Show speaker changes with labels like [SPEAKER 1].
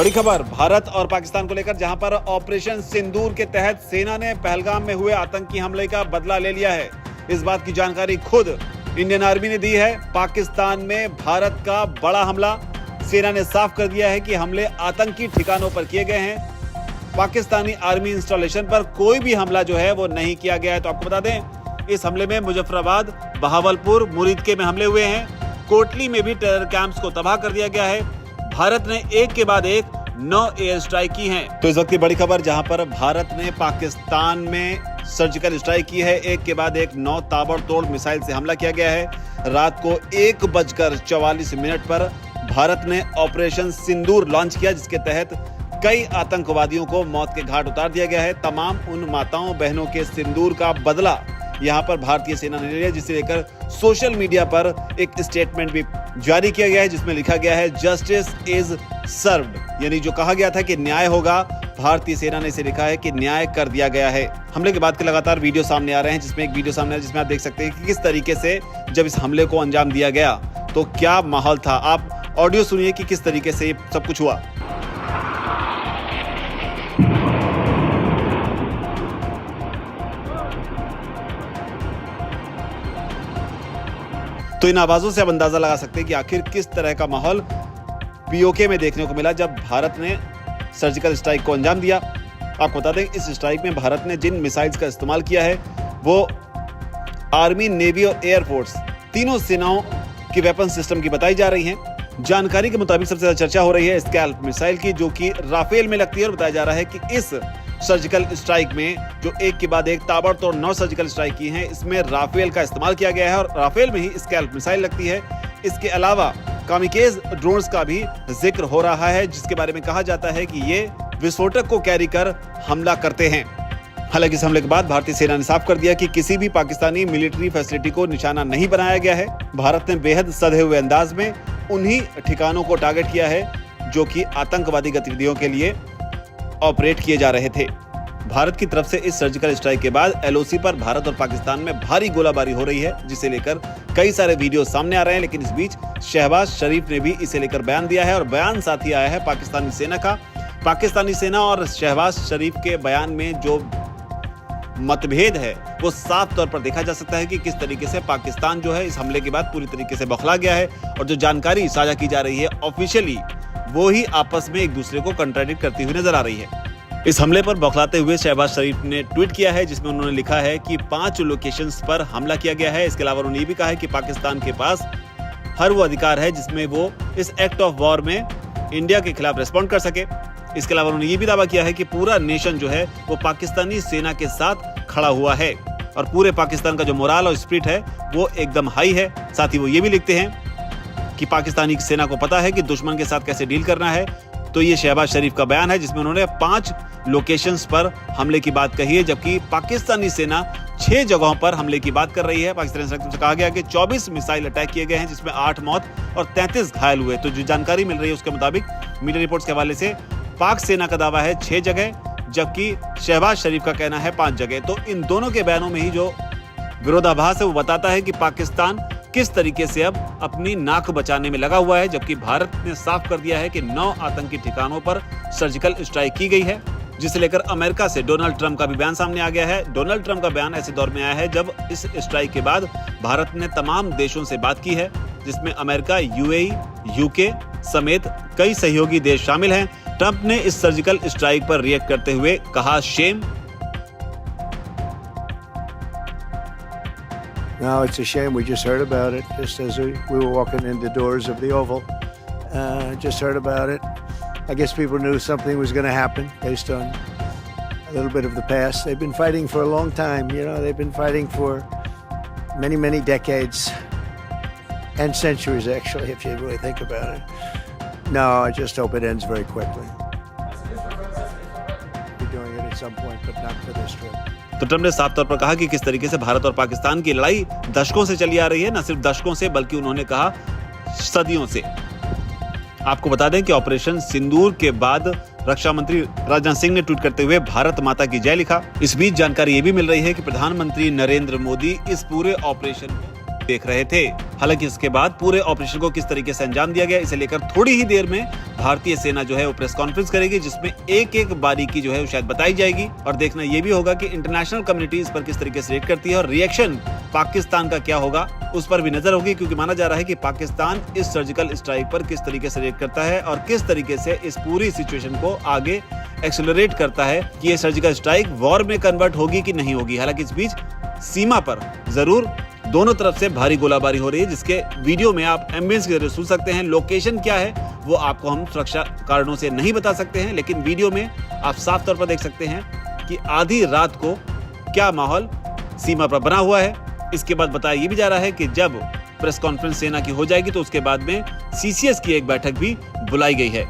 [SPEAKER 1] बड़ी खबर भारत और पाकिस्तान को लेकर, जहां पर ऑपरेशन सिंदूर के तहत सेना ने पहलगाम में हुए आतंकी हमले का बदला ले लिया है। इस बात की जानकारी खुद इंडियन आर्मी ने दी है। पाकिस्तान में भारत का बड़ा हमला, सेना ने साफ कर दिया है कि हमले आतंकी ठिकानों पर किए गए हैं। पाकिस्तानी आर्मी इंस्टॉलेशन पर कोई भी हमला जो है वो नहीं किया गया है। तो आपको बता दें, इस हमले में मुजफ्फराबाद, बहावलपुर, मुरीदके में हमले हुए हैं। कोटली में भी टेरर कैंप्स को तबाह कर दिया गया है। भारत ने एक के बाद एक 9 एयर स्ट्राइक की हैं। तो इस वक्त की बड़ी खबर, जहां पर भारत ने पाकिस्तान में सर्जिकल स्ट्राइक की है। एक के बाद एक 9 ताबड़तोड़ मिसाइल से हमला किया गया है। रात को 1:44 पर भारत ने ऑपरेशन सिंदूर लॉन्च किया, जिसके तहत कई आतंकवादियों को मौत के घाट उतार दिया गया है। तमाम उन माताओं बहनों के सिंदूर का बदला यहां पर भारतीय सेना ने लिया, जिसे लेकर सोशल मीडिया पर एक स्टेटमेंट भी जारी किया गया है, जिसमें लिखा गया है जस्टिस इज सर्व्ड, यानी जो कहा गया था कि न्याय होगा, भारतीय सेना ने इसे लिखा है कि न्याय कर दिया गया है। हमले के बाद के लगातार वीडियो सामने आ रहे हैं, जिसमें एक वीडियो सामने आ रहा है जिसमें आप देख सकते हैं कि किस तरीके से जब इस हमले को अंजाम दिया गया तो क्या माहौल था। आप ऑडियो सुनिए कि किस तरीके से ये सब कुछ हुआ। तो इन आवाजों से आप अंदाजा लगा सकते हैं कि आखिर किस तरह का माहौल पीओके में देखने को मिला जब भारत ने सर्जिकल स्ट्राइक को अंजाम दिया। आपको बता दें, इस स्ट्राइक में भारत ने जिन मिसाइल्स का इस्तेमाल किया है वो आर्मी, नेवी और एयरफोर्स तीनों सेनाओं की वेपन सिस्टम की बताई जा रही हैं। जानकारी के मुताबिक सबसे ज्यादा चर्चा हो रही है स्कैल्प मिसाइल की, जो कि राफेल में लगती है, और बताया जा रहा है कि इस सर्जिकल स्ट्राइक में जो एक के बाद एक ताबड़तोड़ 9 सर्जिकल स्ट्राइक की हैं, इसमें राफेल का इस्तेमाल किया गया है और राफेल में ही स्कैल्प मिसाइल लगती है। इसके अलावा कामिकेज ड्रोन्स का भी जिक्र हो रहा है, जिसके बारे में कहा जाता है कि ये विस्फोटक को कैरी कर हमला करते हैं। हालांकि इस हमले के बाद भारतीय सेना ने साफ कर दिया कि किसी भी पाकिस्तानी मिलिट्री फैसिलिटी को निशाना नहीं बनाया गया है। भारत ने बेहद सधे हुए अंदाज में उन्हीं ठिकानों को टारगेट किया है जो कि आतंकवादी गतिविधियों के लिए ऑपरेट किए जा रहे थे। भारत की तरफ से इस सर्जिकल स्ट्राइक के बाद एलओसी पर भारत और पाकिस्तान में भारी गोलाबारी हो रही है, जिसे लेकर कई सारे वीडियो सामने आ रहे हैं। लेकिन इस बीच शहबाज शरीफ ने भी इसे लेकर बयान दिया है और बयान साथ ही आया है पाकिस्तानी सेना का। पाकिस्तानी सेना और शहबाज शरीफ के बयान में जो मतभेद है वो साफ तौर पर देखा जा सकता है कि किस तरीके से पाकिस्तान जो है इस हमले के बाद पूरी तरीके से बौखला गया है, और जो जानकारी साझा की जा रही है ऑफिशियली वो ही आपस में एक दूसरे को कंट्राडिक्ट करती हुई नजर आ रही है। इस हमले पर बौखलाते हुए शहबाज शरीफ ने ट्वीट किया है, जिसमें उन्होंने लिखा है कि 5 लोकेशंस पर हमला किया गया है। इसके अलावा उन्होंने ये भी कहा है कि पाकिस्तान के पास हर वो अधिकार है जिसमें वो इस एक्ट ऑफ वॉर में इंडिया के खिलाफ रिस्पॉन्ड कर सके। इसके अलावा उन्होंने ये भी दावा किया है कि पूरा नेशन जो है वो पाकिस्तानी सेना के साथ खड़ा हुआ है और पूरे पाकिस्तान का जो मोराल और स्पिरिट है वो एकदम हाई है। साथ ही वो ये भी लिखते हैं कि पाकिस्तानी सेना को पता है कि दुश्मन के साथ कैसे डील करना है। तो ये शहबाज शरीफ का बयान है, जिसमें उन्होंने 5 लोकेशंस पर हमले की बात कही है, जबकि पाकिस्तानी सेना 6 जगहों पर हमले की बात कर रही है। पाकिस्तानी सेना से कहा गया कि 24 मिसाइल अटैक किए गए हैं, जिसमें 8 मौत और 33 घायल हुए। तो जो जानकारी मिल रही है उसके मुताबिक मीडिया रिपोर्ट्स के हवाले से पाक सेना का दावा है 6 जगह, जबकि शहबाज शरीफ का कहना है 5 जगह। तो इन दोनों के बयानों में ही जो विरोधाभास है वो बताता है कि पाकिस्तान किस तरीके से अब अपनी नाक बचाने में लगा हुआ है, जबकि भारत ने साफ कर दिया है कि 9 आतंकी ठिकानों पर सर्जिकल स्ट्राइक की गई है, जिसे लेकर अमेरिका से डोनाल्ड ट्रंप का भी बयान सामने आ गया है। डोनाल्ड ट्रंप का बयान ऐसे दौर में आया है जब इस स्ट्राइक के बाद भारत ने तमाम देशों से बात की है, जिसमें अमेरिका, यूएई, यूके समेत कई सहयोगी देश शामिल हैं। ट्रंप ने इस सर्जिकल स्ट्राइक पर रिएक्ट करते हुए कहा, Shem.
[SPEAKER 2] No, it's a shame. We just heard about it just as we were walking in the doors of the Oval. Just heard about it. I guess people knew something was going to happen based on a little bit of the past. They've been fighting for a long time. You know, they've been fighting for many, many decades and centuries, actually, if you really think about it. No, I just hope it ends very quickly. We're doing it at some point, but not for this trip.
[SPEAKER 1] तो Trump ने साफ तौर पर कहा कि किस तरीके से भारत और पाकिस्तान की लड़ाई दशकों से चली आ रही है, न सिर्फ दशकों से बल्कि उन्होंने कहा सदियों से। आपको बता दें कि ऑपरेशन सिंदूर के बाद रक्षा मंत्री राजनाथ सिंह ने ट्वीट करते हुए भारत माता की जय लिखा। इस बीच जानकारी ये भी मिल रही है कि प्रधानमंत्री नरेंद्र मोदी इस पूरे ऑपरेशन को देख रहे थे। हालांकि इसके बाद पूरे ऑपरेशन को किस तरीके से अंजाम दिया गया, इसे लेकर थोड़ी ही देर में भारतीय सेना जो है वो प्रेस कॉन्फ्रेंस करेगी, जिसमें एक एक बारीकी जो है वो शायद बताई जाएगी। और देखना ये भी होगा कि इंटरनेशनल कम्युनिटी इस पर किस तरीके से रिएक्ट करती है और रिएक्शन पाकिस्तान का क्या होगा उस पर भी नजर होगी, क्योंकि माना जा रहा है कि पाकिस्तान इस सर्जिकल स्ट्राइक पर किस तरीके से रिएक्ट करता है और किस तरीके से इस पूरी सिचुएशन को आगे एक्सेलरेट करता है कि ये सर्जिकल स्ट्राइक वॉर में कन्वर्ट होगी कि नहीं होगी। हालांकि इस बीच सीमा पर जरूर दोनों तरफ से भारी गोलाबारी हो रही है, जिसके वीडियो में आप एम्बियंस के जरिए सुन सकते हैं। लोकेशन क्या है वो आपको हम सुरक्षा कारणों से नहीं बता सकते हैं, लेकिन वीडियो में आप साफ तौर पर देख सकते हैं कि आधी रात को क्या माहौल सीमा पर बना हुआ है। इसके बाद बताया ये भी जा रहा है कि जब प्रेस कॉन्फ्रेंस सेना की हो जाएगी तो उसके बाद में सीसीएस की एक बैठक भी बुलाई गई है।